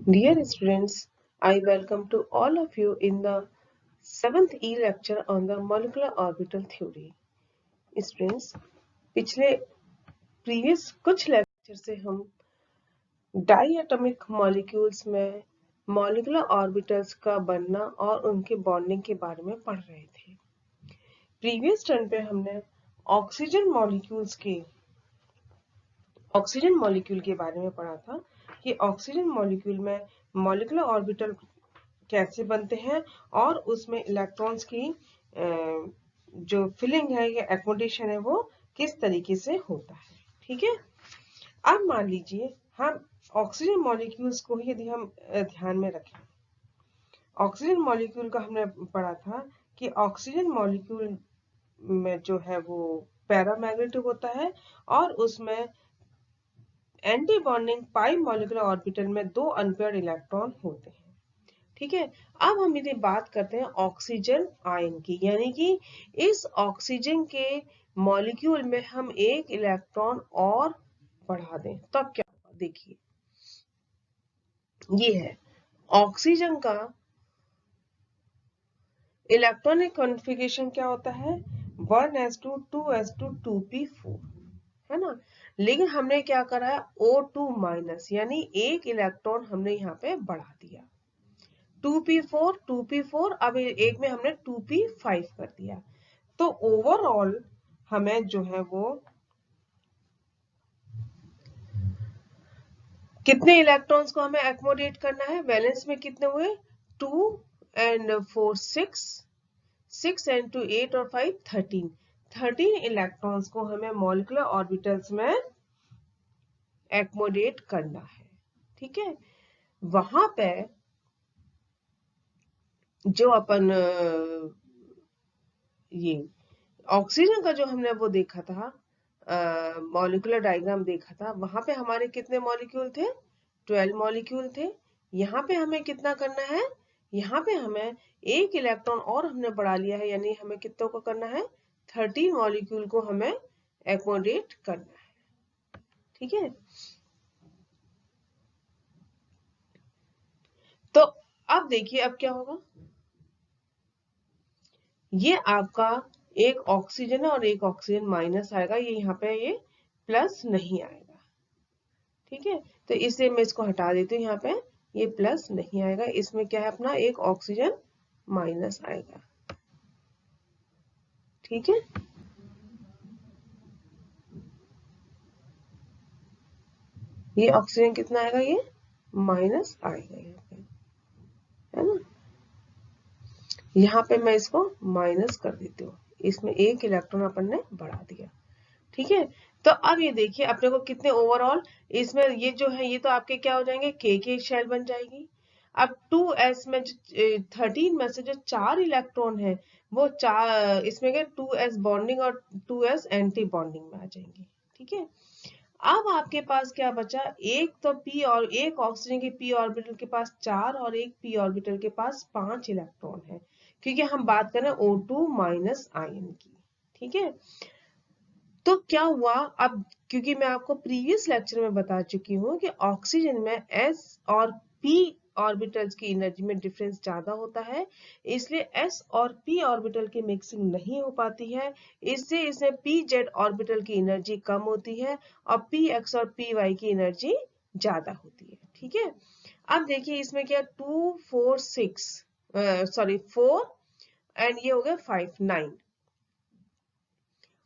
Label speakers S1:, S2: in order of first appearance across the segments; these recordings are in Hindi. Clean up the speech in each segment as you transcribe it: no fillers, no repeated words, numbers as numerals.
S1: Dear students, I welcome to all of you in the 7th E lecture on the molecular orbital theory. Students, पिछले previous कुछ लेक्चर से हम डायटॉमिक मॉलिक्यूल्स में मॉलिक्यूलर ऑर्बिटल्स का बनना और उनके बॉन्डिंग के बारे में पढ़ रहे थे। प्रीवियस टर्न पे हमने ऑक्सीजन मॉलिक्यूल के बारे में पढ़ा था कि ऑक्सीजन मॉलिक्यूल में मॉलिक्यूलर ऑर्बिटल कैसे बनते हैं और उसमें इलेक्ट्रॉन्स की जो फिलिंग है या एकोमोडेशन है वो किस तरीके से होता है। ठीक है, अब मान लीजिए हम ऑक्सीजन मॉलिक्यूल्स को यदि हम ध्यान में रखें, ऑक्सीजन मॉलिक्यूल का हमने पढ़ा था कि ऑक्सीजन मॉलिक्यूल में जो है वो पैरामैग्नेटिक होता है और उसमें एंटी बॉन्डिंग पाई मॉलिक्यूलर ऑर्बिटल में 2 अनपेयर्ड इलेक्ट्रॉन होते हैं। ठीक है, अब हम यदि बात करते हैं ऑक्सीजन आयन की, यानी कि इस ऑक्सीजन के मॉलिक्यूल में हम एक इलेक्ट्रॉन और बढ़ा दें तब क्या होगा। देखिए, ये है ऑक्सीजन का इलेक्ट्रॉनिक कॉन्फ़िगरेशन क्या होता है 1s2 2s2 2p4, है ना। लेकिन हमने क्या करा है O2 माइनस, यानी एक इलेक्ट्रॉन हमने यहाँ पे बढ़ा दिया। 2p4 अब एक में हमने 2p5 कर दिया। तो ओवरऑल हमें जो है वो कितने इलेक्ट्रॉन्स को हमें एकोमोडेट करना है। वैलेंस में कितने हुए 2 and 4 6 and 2 8 और 5 13 इलेक्ट्रॉन्स को हमें मॉलिक्यूलर ऑर्बिटल्स में एकोमोडेट करना है। ठीक है, वहां पे जो अपन ये ऑक्सीजन का जो हमने वो देखा था मॉलिक्यूलर डायग्राम देखा था, वहां पे हमारे कितने मॉलिक्यूल थे 12 मॉलिक्यूल थे। यहाँ पे हमें कितना करना है, यहाँ पे हमें एक इलेक्ट्रॉन और हमने बढ़ा लिया है, यानी हमें कितनों को करना है 13 मॉलिक्यूल को हमें एकोमोडेट करना है। ठीक है, तो अब देखिए अब क्या होगा। ये आपका एक ऑक्सीजन है और एक ऑक्सीजन माइनस आएगा, ये यहाँ पे ये प्लस नहीं आएगा। ठीक है, तो इसलिए मैं इसको हटा देती हूँ, यहाँ पे ये प्लस नहीं आएगा, इसमें क्या है अपना एक ऑक्सीजन माइनस आएगा। ठीक है, ये ऑक्सीजन कितना आएगा, ये माइनस आएगा यहाँ पे, है ना। यहाँ पे मैं इसको माइनस कर देती हूँ, इसमें एक इलेक्ट्रॉन अपन ने बढ़ा दिया। ठीक है, तो अब ये देखिए अपने को कितने ओवरऑल इसमें ये जो है ये तो आपके क्या हो जाएंगे के शेल बन जाएगी। अब 2s में 13 में से जो 4 इलेक्ट्रॉन है वो 4 इसमें क्या 2s बॉन्डिंग और 2s एंटी बॉन्डिंग में आ जाएंगे। ठीक है, अब आपके पास क्या बचा, एक तो p और एक ऑक्सीजन के p ऑर्बिटल के पास 4 और एक p ऑर्बिटल के पास 5 इलेक्ट्रॉन है, क्योंकि हम बात कर रहे हैं O2 माइनस आयन की। ठीक है, तो क्या हुआ अब, क्योंकि मैं आपको प्रीवियस लेक्चर में बता चुकी हूँ कि ऑक्सीजन में s और p ऑर्बिटल्स की एनर्जी में डिफरेंस ज्यादा होता है, इसलिए s और p ऑर्बिटल की मिक्सिंग नहीं हो पाती है, इससे इसमें pz ऑर्बिटल की एनर्जी कम होती है और px और py की एनर्जी ज्यादा होती है। ठीक है, अब देखिए इसमें क्या 2 4 6 सॉरी 4 एंड ये हो गया 5 9,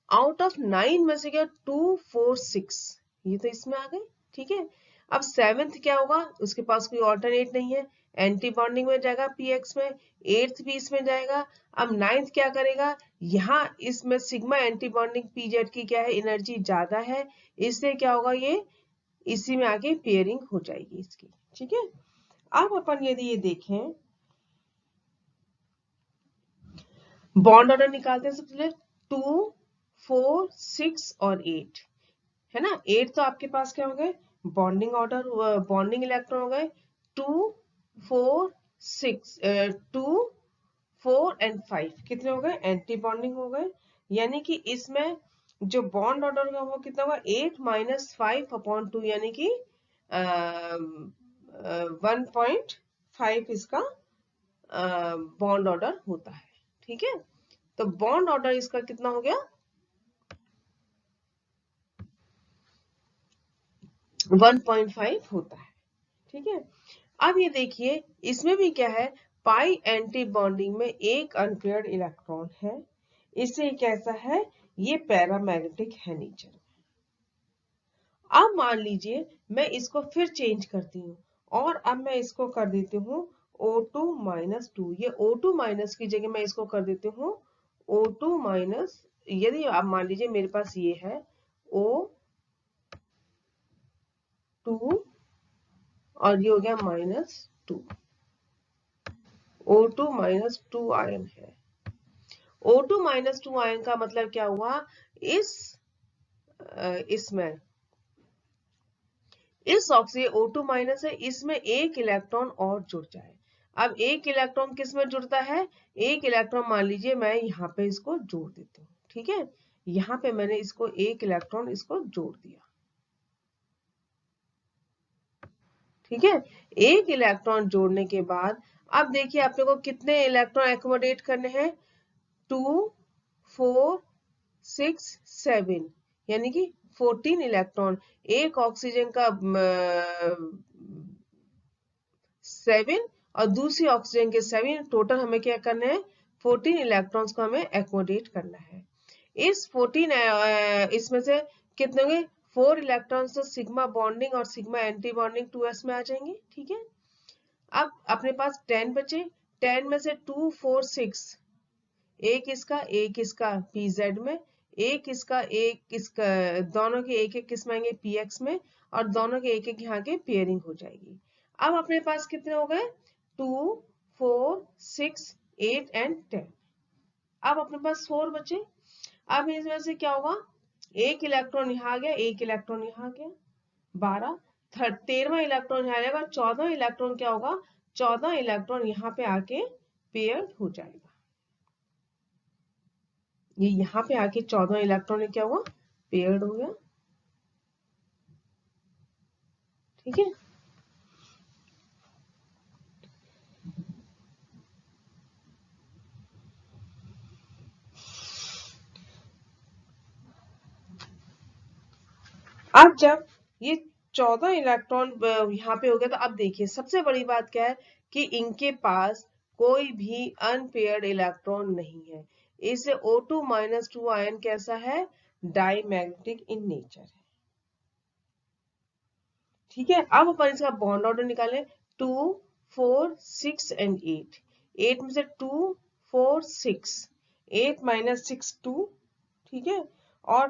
S1: आउट ऑफ 9 में से क्या 2 4 6 ये तो इसमें आ गए। ठीक है, अब सेवेंथ क्या होगा, उसके पास कोई ऑल्टरनेट नहीं है, एंटी बॉन्डिंग में जाएगा px में, एट्थ भी इसमें जाएगा। अब नाइन्थ क्या करेगा, यहाँ इसमें सिग्मा एंटी बॉन्डिंग pz की क्या है एनर्जी ज्यादा है, इससे क्या होगा ये इसी में आके पेयरिंग हो जाएगी इसकी। ठीक है, अब अपन यदि ये देखें बॉन्ड ऑर्डर निकालते हैं सबसे पहले 2 4 6 और 8, है ना। 8 तो आपके पास क्या हो गए बॉन्डिंग ऑर्डर, बॉन्डिंग इलेक्ट्रॉन हो गए 2 4 6 2 4 एंड 5 कितने हो गए एंटी बॉन्डिंग हो गए, यानी कि इसमें जो बॉन्ड ऑर्डर होगा वो कितना होगा 8 माइनस 5 अपॉन 2, यानी कि 1.5 इसका बॉन्ड ऑर्डर होता है। ठीक है, तो बॉन्ड ऑर्डर इसका कितना हो गया, 1.5 होता है। ठीक है, अब ये देखिए इसमें भी क्या है, पाई एंटी बॉन्डिंग में एक अनपेयर्ड इलेक्ट्रॉन है, इससे कैसा है, ये पैरामैग्नेटिक है नेचर। अब मान लीजिए मैं इसको फिर चेंज करती हूँ और अब मैं इसको कर देती हूँ O2-2। ये O2 माइनस की जगह मैं इसको कर देती हूँ O2 माइनस, यदि आप मान लीजिए मेरे पास ये है O2 और ये हो गया -2, O2-2 आयन है। O2-2 आयन का मतलब क्या हुआ, इसमें इस ऑक्सीजन O2 माइनस है, इसमें एक इलेक्ट्रॉन और जुड़ जाए। अब एक इलेक्ट्रॉन किस में जुड़ता है, एक इलेक्ट्रॉन मान लीजिए मैं यहाँ पे इसको जोड़ देती हूँ। ठीक है, यहाँ पे मैंने इसको एक इलेक्ट्रॉन इसको जोड़ दिया। ठीक है, एक इलेक्ट्रॉन जोड़ने के बाद अब देखिए अपने को कितने इलेक्ट्रॉन एकोमोडेट करने हैं, 2, 4, 6, 7, यानी कि 14 इलेक्ट्रॉन। एक ऑक्सीजन का 7 और दूसरी ऑक्सीजन के 7, टोटल हमें क्या करना है, 14 इलेक्ट्रॉन्स को हमें एकोमोडेट करना है। इस 14 इसमें से कितने होंगे, 4 इलेक्ट्रॉन्स तो सिग्मा बॉन्डिंग और सिग्मा एंटी बॉन्डिंग 2s में आ जाएंगे। ठीक है, अब अपने पास 10 बचे, 10 में से 2, 4, 6, एक इसका pz में, एक इसका, दोनों के एक किस में आएंगे, px में, और दोनों के एक यहाँ के पेयरिंग हो जाएगी। अब अपने पास कितने हो गए, 2, 4, 6, 8 एंड 10। अब अपने पास 4 बचे। अब इसमें से क्या होगा, एक इलेक्ट्रॉन यहाँ आ गया, एक इलेक्ट्रॉन यहाँ आ गया, 12, 13वां इलेक्ट्रॉन यहाँ आएगा, 14वां इलेक्ट्रॉन क्या होगा, 14 इलेक्ट्रॉन यहाँ पे आके पेयर हो जाएगा। ये यहाँ पे आके 14 इलेक्ट्रॉन क्या हुआ, पेयर्ड हो गया। ठीक है, अब जब ये 14 इलेक्ट्रॉन यहाँ पे हो गया, तो अब देखिए सबसे बड़ी बात क्या है कि इनके पास कोई भी अनपेयर्ड इलेक्ट्रॉन नहीं है। इसे O2-2 आयन कैसा है, डाईमैग्नेटिक इन नेचर है। ठीक है, अब अपन इसका बॉन्ड ऑर्डर निकालें, 2, 4, 6 एंड 8। 8 में से 2, 4, 6, 8 - 6 2। ठीक है, और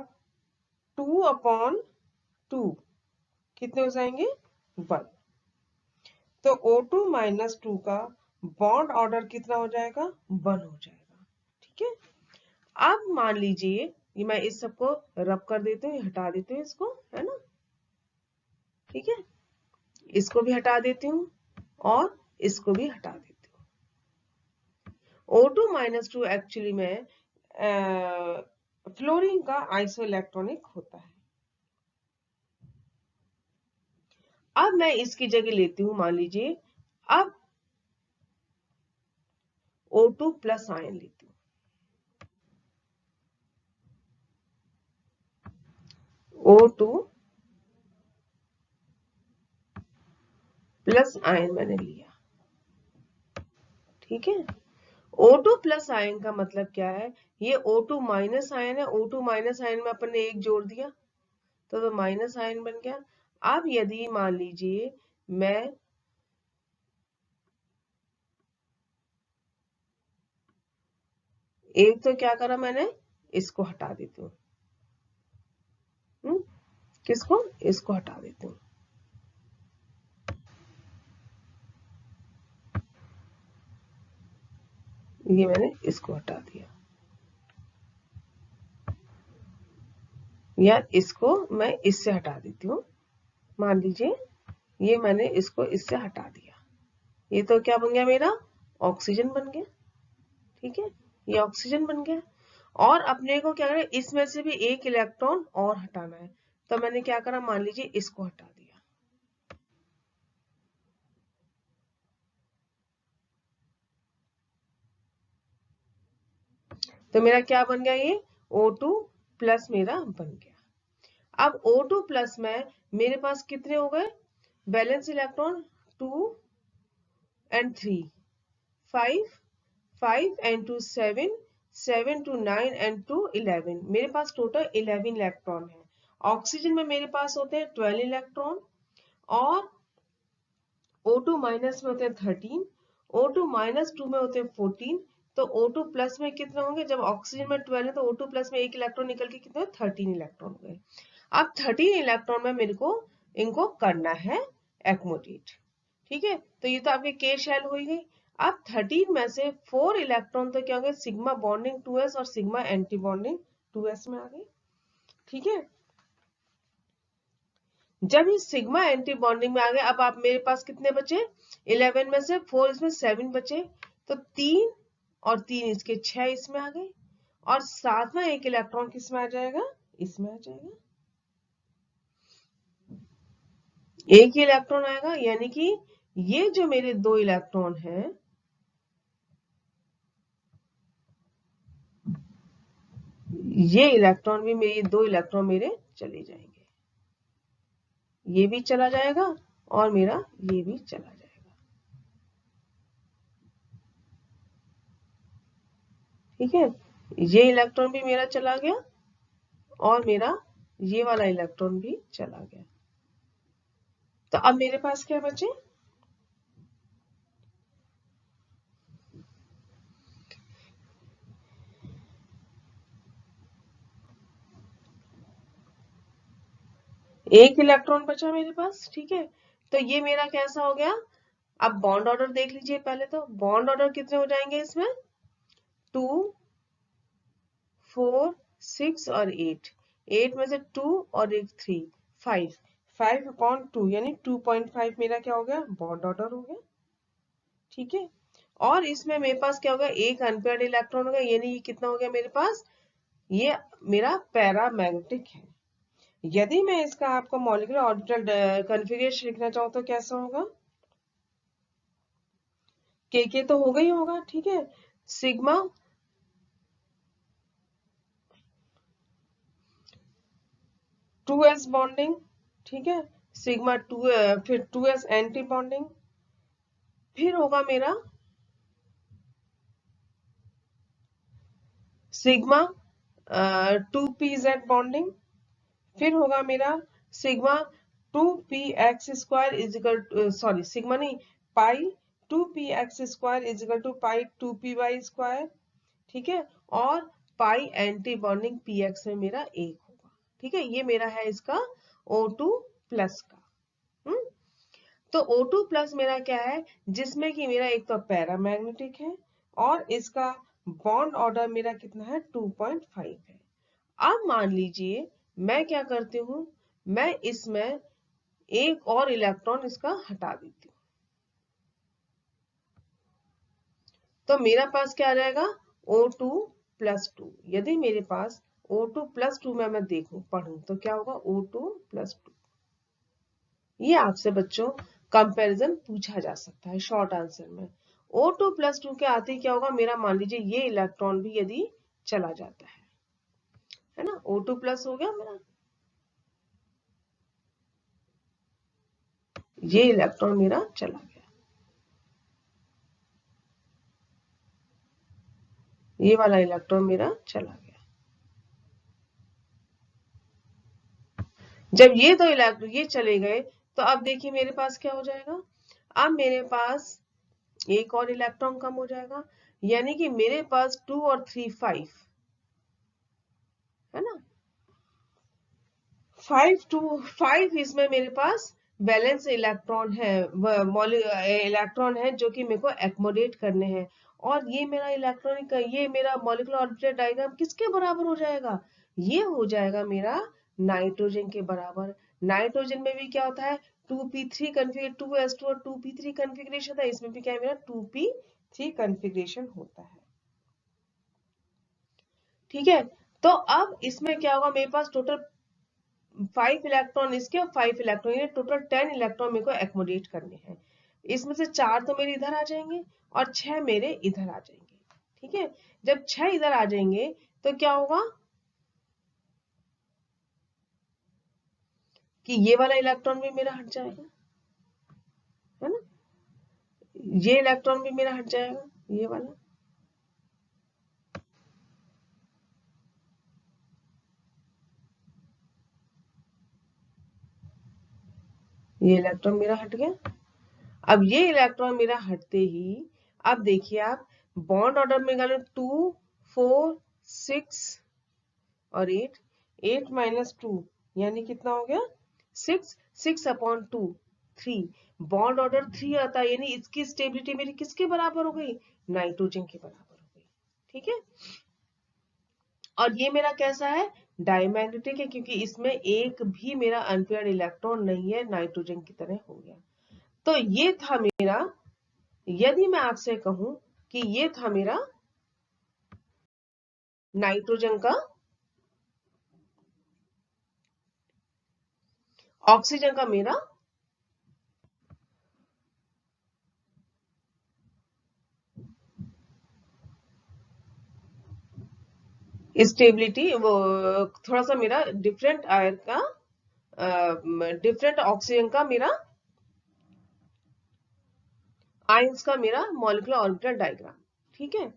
S1: 2/2 कितने हो जाएंगे, 1। तो O2-2 का बॉन्ड ऑर्डर कितना हो जाएगा, 1 हो जाएगा। ठीक है, अब मान लीजिए ये मैं इस सबको रब कर देती हूँ, हटा देती हूँ इसको, है ना। ठीक है, इसको भी हटा देती हूँ और इसको भी हटा देती हूँ। O2-2 एक्चुअली में फ्लोरीन का आइसो इलेक्ट्रॉनिक होता है। अब मैं इसकी जगह लेती हूं, मान लीजिए अब O2+ आयन लेती हूं, O2+ आयन मैंने लिया। ठीक है, O2+ आयन का मतलब क्या है, ये O2- आयन है, O2- आयन में अपन ने एक जोड़ दिया तो माइनस आयन बन गया। अब यदि मान लीजिए मैं एक तो क्या करा मैंने, इसको हटा देती हूँ, किसको, इसको हटा देती हूँ। ये मैंने इसको हटा दिया, या इसको मैं इससे हटा देती हूँ। मान लीजिए ये मैंने इसको इससे हटा दिया, ये तो क्या बन गया मेरा, ऑक्सीजन बन गया। ठीक है, ये ऑक्सीजन बन गया। और अपने को क्या करें, इसमें से भी एक इलेक्ट्रॉन और हटाना है, तो मैंने क्या करा, मान लीजिए इसको हटा दिया। तो मेरा क्या बन गया, ये O2 प्लस मेरा बन गया। अब O2 प्लस में मेरे पास कितने हो गए balance electron, 2 and 3, 5, 5 and 2 7, 7 to 9 and 2 11, मेरे पास टोटल 11 इलेक्ट्रॉन है। ऑक्सीजन में मेरे पास होते हैं 12 इलेक्ट्रॉन और O2 माइनस में होते हैं 13, O2 माइनस 2 में होते हैं 14। तो O2 प्लस में कितना होंगे, जब ऑक्सीजन में 12 है तो O2 प्लस में एक इलेक्ट्रॉन निकल के कितना 13 इलेक्ट्रॉन हो गए। अब 13 इलेक्ट्रॉन में मेरे को इनको करना है एक्मोडेट। ठीक है, तो ये तो आपके के शेल हो गई। अब 13 में से 4 इलेक्ट्रॉन तो क्या हो गए, सिग्मा बॉन्डिंग 2s और सिग्मा एंटी बॉन्डिंग 2s में आ गई। ठीक है, जब ये सिग्मा एंटी बॉन्डिंग में आ गए, अब आप मेरे पास कितने बचे, 11 में से 4 इसमें 7 बचे, तो 3 और 3 इसके 6 इसमें आ गए, और सातवां एक इलेक्ट्रॉन किस में आ जाएगा, इसमें आ जाएगा, एक ही इलेक्ट्रॉन आएगा। यानी कि ये जो मेरे 2 इलेक्ट्रॉन हैं, ये इलेक्ट्रॉन भी मेरे 2 इलेक्ट्रॉन मेरे चले जाएंगे, ये भी चला जाएगा और मेरा ये भी चला जाएगा। ठीक है, ये इलेक्ट्रॉन भी मेरा चला गया और मेरा ये वाला इलेक्ट्रॉन भी चला गया। तो अब मेरे पास क्या बचे, एक इलेक्ट्रॉन बचा मेरे पास। ठीक है, तो ये मेरा कैसा हो गया, अब बॉन्ड ऑर्डर देख लीजिए पहले। तो बॉन्ड ऑर्डर कितने हो जाएंगे इसमें, 2, 4, 6 और 8, 8 में से 2 और एक 3, 5, 5/2 यानी 2.5 मेरा क्या हो गया, बॉन्ड ऑर्डर हो गया। ठीक है, और इसमें मेरे पास क्या होगा, एक अनपेयर्ड इलेक्ट्रॉन होगा, यानी ये कितना हो गया मेरे पास, ये मेरा पैरामैग्नेटिक है। यदि मैं इसका आपको मॉलिक्यूलर ऑर्बिटल कॉन्फ़िगरेशन लिखना चाहूँ तो कैसा होगा, के तो होगा ही होगा। ठीक है, सिग्मा 2s बॉन्डिंग, ठीक है, सिग्मा 2 फिर 2s एंटी बॉन्डिंग, फिर होगा मेरा सिग्मा 2pz बॉन्डिंग, फिर होगा मेरा sigma 2px² is equal, sorry sigma नहीं, पाई 2px² is equal to pi 2py²। ठीक है, और पाई एंटी बॉन्डिंग px में मेरा एक होगा। ठीक है, ये मेरा है इसका O2 प्लस का। हम्म, तो O2 प्लस मेरा क्या है, जिसमें कि मेरा एक तो पैरामैग्नेटिक है और इसका बॉन्ड ऑर्डर मेरा कितना है, 2.5 है। अब मान लीजिए मैं क्या करती हूँ, मैं इसमें एक और इलेक्ट्रॉन इसका हटा देती हूँ, तो मेरा पास क्या रहेगा, O2 प्लस 2। यदि मेरे पास O2 प्लस 2 में मैं देखूं पढ़ूं तो क्या होगा, O2 प्लस 2। ये आपसे बच्चों कंपैरिजन पूछा जा सकता है शॉर्ट आंसर में। O2 प्लस 2 के आते ही क्या होगा, मेरा मान लीजिए ये इलेक्ट्रॉन भी यदि चला जाता है ना, O2 प्लस हो गया मेरा, ये इलेक्ट्रॉन मेरा चला गया, ये वाला इलेक्ट्रॉन मेरा चला गया। जब ये दो इलेक्ट्रॉन ये चले गए, तो अब देखिए मेरे पास क्या हो जाएगा, अब मेरे पास एक और इलेक्ट्रॉन कम हो जाएगा, यानी कि मेरे पास 2 और 3 5 है ना, 5 to 5 इसमें मेरे पास बैलेंस इलेक्ट्रॉन है, इलेक्ट्रॉन है जो कि मेरे को एक्मोडेट करने हैं। और ये मेरा इलेक्ट्रॉनिक, ये मेरा मॉलिक्यूलर ऑर्बिटल डायग्राम किसके बराबर हो जाएगा, ये हो जाएगा मेरा नाइट्रोजन के बराबर। नाइट्रोजन में भी क्या होता है, 2p3 कन्फिगर 2s2 और 2p3 कन्फिग्रेशन होता है, इसमें भी क्या है मेरा 2p3 कन्फिग्रेशन होता है। ठीक है, तो अब इसमें क्या होगा, मेरे पास टोटल 5 इलेक्ट्रॉन इसके और 5 इलेक्ट्रॉन, ये टोटल 10 इलेक्ट्रॉन मेरे को एक्मोडेट करने हैं। इसमें से 4 तो मेरे इधर आ जाएंगे और 6 मेरे इधर आ जाएंगे। ठीक है, जब 6 इधर आ जाएंगे तो क्या होगा कि ये वाला इलेक्ट्रॉन भी मेरा हट जाएगा, है ना, ये इलेक्ट्रॉन भी मेरा हट जाएगा, ये वाला, ये इलेक्ट्रॉन मेरा हट गया। अब ये इलेक्ट्रॉन मेरा हटते ही अब देखिए आप बॉन्ड ऑर्डर में गए 2 4 6 और 8, 8 माइनस 2 यानी कितना हो गया 6, 6 अपॉन 2 3, बॉन्ड ऑर्डर 3 आता है, यानी इसकी स्टेबिलिटी मेरी किसके बराबर हो गई, नाइट्रोजन के बराबर हो गई। ठीक है, और ये मेरा कैसा है, डायमैग्नेटिक है, क्योंकि इसमें एक भी मेरा अनपेयर्ड इलेक्ट्रॉन नहीं है, नाइट्रोजन की तरह हो गया। तो ये था मेरा, यदि मैं आपसे कहूं कि ये था मेरा नाइट्रोजन का ऑक्सीजन का मेरा स्टेबिलिटी, वो थोड़ा सा मेरा डिफरेंट आयर का, डिफरेंट ऑक्सीजन का मेरा आयंस का मेरा मॉलिक्यूलर ऑर्बिटल डायग्राम। ठीक है,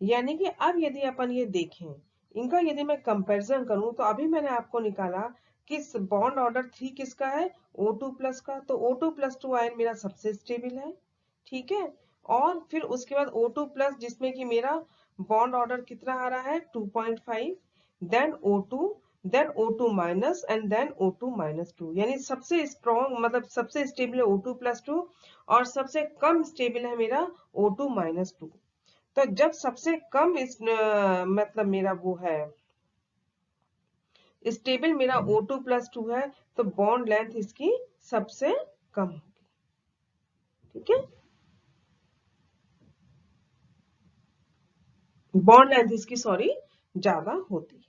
S1: यानी कि अब यदि अपन ये देखें, इनका यदि मैं कंपैरिजन करूं तो अभी मैंने आपको निकाला कि बॉन्ड ऑर्डर 3 किसका है, O2 प्लस का, तो O2 प्लस 2 आयन मेरा सबसे स्टेबल है। ठीक है, और फिर उसके बाद O2 प्लस जिसमें कि मेरा बॉन्ड ऑर्डर कितना आ रहा है 2.5, then O2, then O2 minus and then O2 minus 2, यानी सबसे स्ट्रॉन्ग मतलब सबसे स्टेबल है O2 प्लस 2 और सबसे कम स्टेबल है मेरा O2 माइनस 2। तो जब सबसे कम इस मतलब मेरा वो है स्टेबल मेरा O2 प्लस 2 है, तो बॉन्ड लेंथ इसकी सबसे कम होगी। ठीक है, बॉन्ड लेंथ इसकी सॉरी ज्यादा होती है।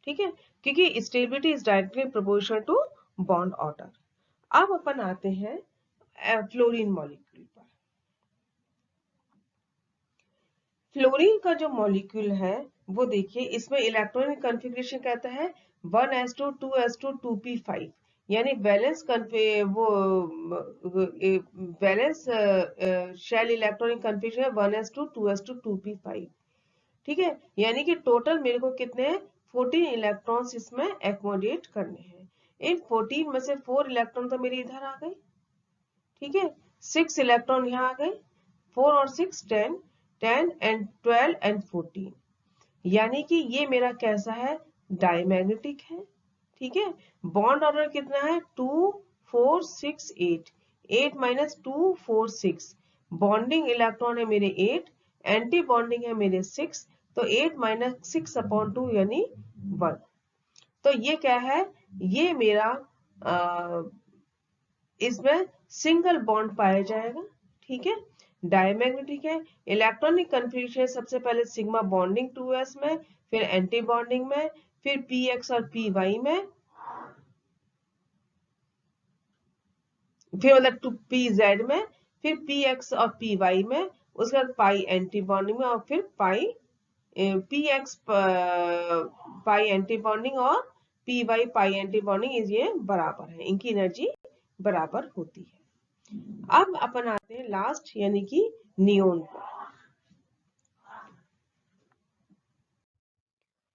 S1: ठीक है, क्योंकि stability is directly proportional to bond order. अब अपन आते हैं फ्लोरीन मॉलिक्यूल पर। फ्लोरीन का जो मॉलिक्यूल है वो देखिए, इसमें इलेक्ट्रॉनिक कॉन्फ़िगरेशन कहता है 1s2 2s2 2p5, यानी बैलेंस वो बैलेंस शेल इलेक्ट्रॉनिक कॉन्फ़िगरेशन है 1s2 2s2 2p5। ठीक है, यानी कि टोटल मेरे को कितने हैं 14 इलेक्ट्रॉन्स इसमें एकोमोडेट करने हैं। इन 14 में से 4 इलेक्ट्रॉन तो मेरे इधर आ गए। ठीक है, 6 इलेक्ट्रॉन यहाँ आ गए, 4 और 6 10, 10 एंड 12 एंड 14, यानी कि ये मेरा कैसा है, डायमैग्नेटिक है। ठीक है, बॉन्ड ऑर्डर कितना है 2 4 6 8, 8 माइनस 2 4 6, बॉन्डिंग इलेक्ट्रॉन है मेरे 8, एंटी बॉन्डिंग है मेरे 6, तो 8 माइनस 6 अपॉन 2 यानी 1। तो ये क्या है, ये मेरा इसमें सिंगल बॉन्ड पाया जाएगा। ठीक है, डायमैग्नेटिक है, इलेक्ट्रॉनिक कन्फिग्रेशन सबसे पहले सिग्मा बॉन्डिंग 2s में, फिर एंटी बॉन्डिंग में, फिर px और py में, फिर मतलब 2pz में, फिर px और py में, उसके बाद पाई एंटी बॉन्डिंग में, और फिर पाई px पाई एंटी बॉन्डिंग और py पाई एंटी बॉन्डिंग, ये बराबर है, इनकी एनर्जी बराबर होती है। अब अपन आते हैं लास्ट यानी कि नियोन पर।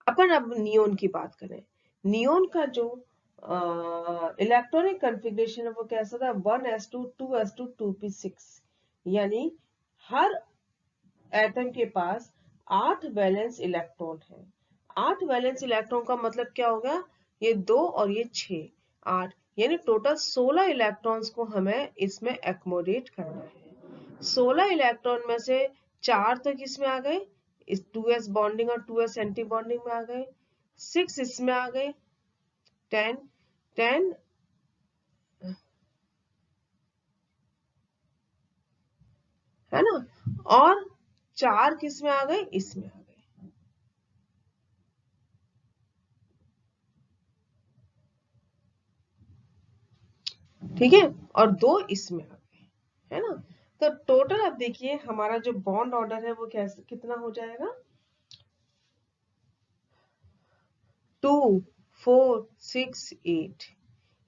S1: अपन अब नियोन की बात करें, नियोन का जो इलेक्ट्रॉनिक कॉन्फ़िगरेशन है वो कैसा था 1s2 2s2 2p6, यानी हर एटम के पास 8 वैलेंस इलेक्ट्रॉन है। 8 वैलेंस इलेक्ट्रॉन का मतलब क्या होगा, ये 2 और ये 6, 8, यानी टोटल 16 इलेक्ट्रॉन्स को हमें इसमें एकोमोडेट करना है। 16 इलेक्ट्रॉन में से 4 तो किस में आ गए, इस 2s बॉन्डिंग और 2s एंटी बॉन्डिंग में आ गए, 6 इसमें आ गए, 10 10 है ना, और 4 किस में आ गए, इसमें आ गए। ठीक है, और 2 इसमें आ गए, है ना। तो टोटल अब देखिए हमारा जो बॉन्ड ऑर्डर है वो कैसे कितना हो जाएगा, 2 4 6 8,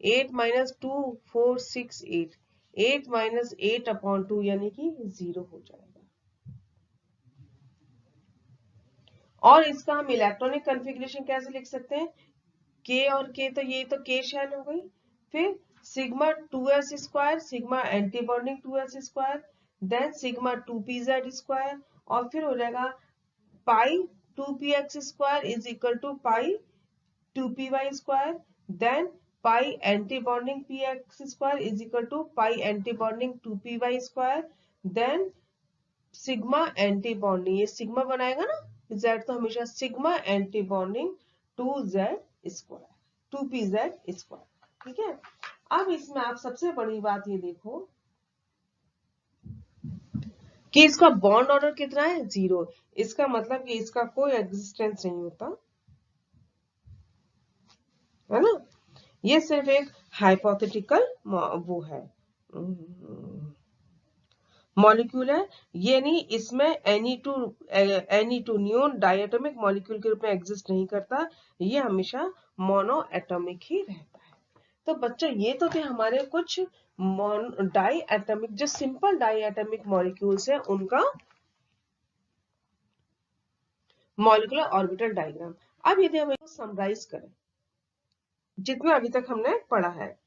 S1: 8 माइनस 2 4 6 8, 8 माइनस 8 अपॉन 2 यानी कि 0 हो जाएगा। और इसका हम इलेक्ट्रॉनिक कॉन्फ़िगरेशन कैसे लिख सकते हैं, के और के, तो ये तो के शेल हो गई, फिर sigma 2s square, sigma anti bonding 2s square, then sigma 2pz square, और फिर हो जाएगा pi 2px square is equal to pi 2py square, then pi anti bonding px square is equal to pi anti bonding 2py square, then sigma anti bonding, ये सिग्मा बनाएगा ना, z तो हमेशा sigma anti bonding 2z square 2pz square. ठीक है, अब इसमें आप सबसे बड़ी बात ये देखो कि इसका बॉन्ड ऑर्डर कितना है, 0। इसका मतलब कि इसका कोई एग्जिस्टेंस नहीं होता है ना, ये सिर्फ एक हाइपोथेटिकल वो है मॉलिक्यूल है, ये नहीं, इसमें एनी टू न्यून डायटोमिक मॉलिक्यूल के रूप में एग्जिस्ट नहीं करता, ये हमेशा मोनो एटॉमिक ही रहता है। तो बच्चों ये तो थे हमारे कुछ डाई एटॉमिक, जो सिंपल डाई एटॉमिक मॉलिक्यूल्स है उनका मॉलिक्यूलर ऑर्बिटल डायग्राम। अब यदि हम इसको समराइज करें जितना अभी तक हमने पढ़ा है,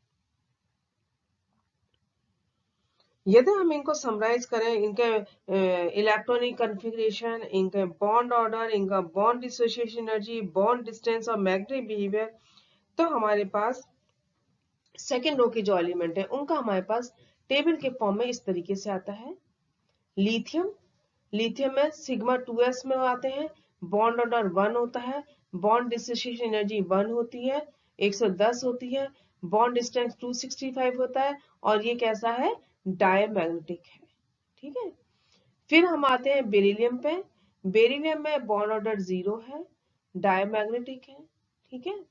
S1: यदि हम इनको समराइज करें, इनके इलेक्ट्रॉनिक कॉन्फ़िगरेशन, इनके बॉन्ड ऑर्डर, इनका bond dissociation energy, bond distance और मैग्नेटिक बिहेवियर, तो हमारे पास सेकेंड रो के जो एलिमेंट है उनका हमारे पास टेबल के फॉर्म में इस तरीके से आता है। लिथियम, लिथियम में सिग्मा 2s में आते हैं, बॉन्ड ऑर्डर 1 होता है, बॉन्ड डिसोसिएशन एनर्जी 1 होती है, 110 होती है, बॉन्ड डिस्टेंस 265 होता है, और ये कैसा है, डायमैग्नेटिक है। ठीक है, फिर हम आते हैं बेरिलियम पे, बेरिलियम में बॉन्ड ऑर्डर 0 है, डायमैग्नेटिक है। ठीक है,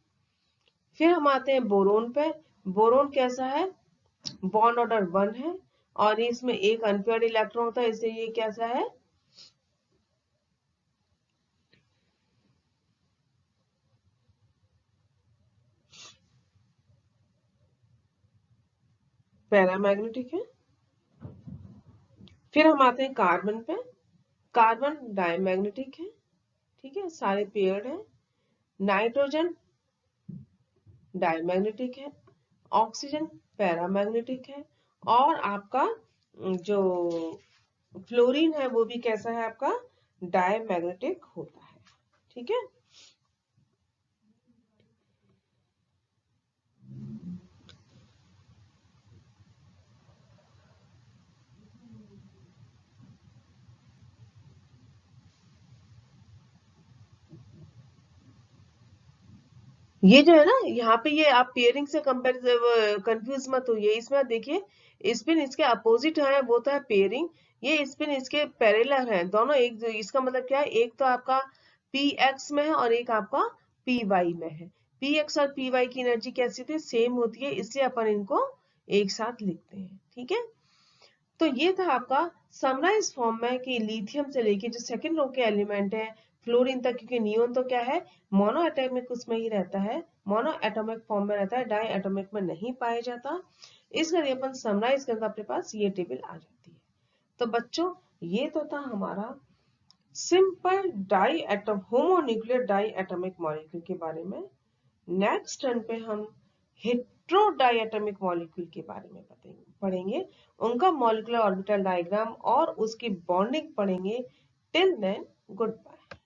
S1: फिर हम आते हैं बोरोन पे, बोरोन कैसा है, बॉन्ड ऑर्डर 1 है, और इसमें एक अनपेयर्ड इलेक्ट्रॉन होता है, इसलिए ये कैसा है, पैरामैग्नेटिक है। फिर हम आते हैं कार्बन पे, कार्बन डायमैग्नेटिक है। ठीक है, सारे पेयर्ड है। नाइट्रोजन डायमैग्नेटिक है, ऑक्सीजन पैरामैग्नेटिक है, और आपका जो फ्लोरीन है वो भी कैसा है आपका, डायमैग्नेटिक होता है। ठीक है, ये जो है ना यहाँ पे, ये आप पेयरिंग से कंपेयर कंफ्यूज मत होइए, इसमें आप देखिए स्पिन इसके अपोजिट है, वो तो है पेयरिंग, ये स्पिन इसके पैरेलल है दोनों, एक इसका मतलब क्या है, एक तो आपका पी एक्स में है और एक आपका पी वाई में है। पी एक्स और पी वाई की एनर्जी कैसी होती है, सेम होती है, इसलिए अपन इनको एक साथ लिखते हैं। ठीक है, तो ये था आपका समराइज फॉर्म में कि लिथियम से लेके जो सेकंड रो के एलिमेंट है फ्लोरीन तक, क्योंकि नियोन तो क्या है, मोनो एटॉमिक उसमें ही रहता है, मोनो एटॉमिक फॉर्म में रहता है, डाई एटॉमिक में नहीं पाया जाता, इसलिए अपन समराइज करते अपने पास ये टेबल आ जाती है। तो बच्चों ये तो था हमारा simple diatom homonuclear diatomic molecule के बारे में। नेक्स्ट टर्न पे हम हेट्रोडाइएटॉमिक मॉलिक्यूल के बारे में पढ़ेंगे, उनका मॉलिक्यूलर ऑर्बिटल डायग्राम और उसकी बॉन्डिंग पढ़ेंगे। Till then good bye.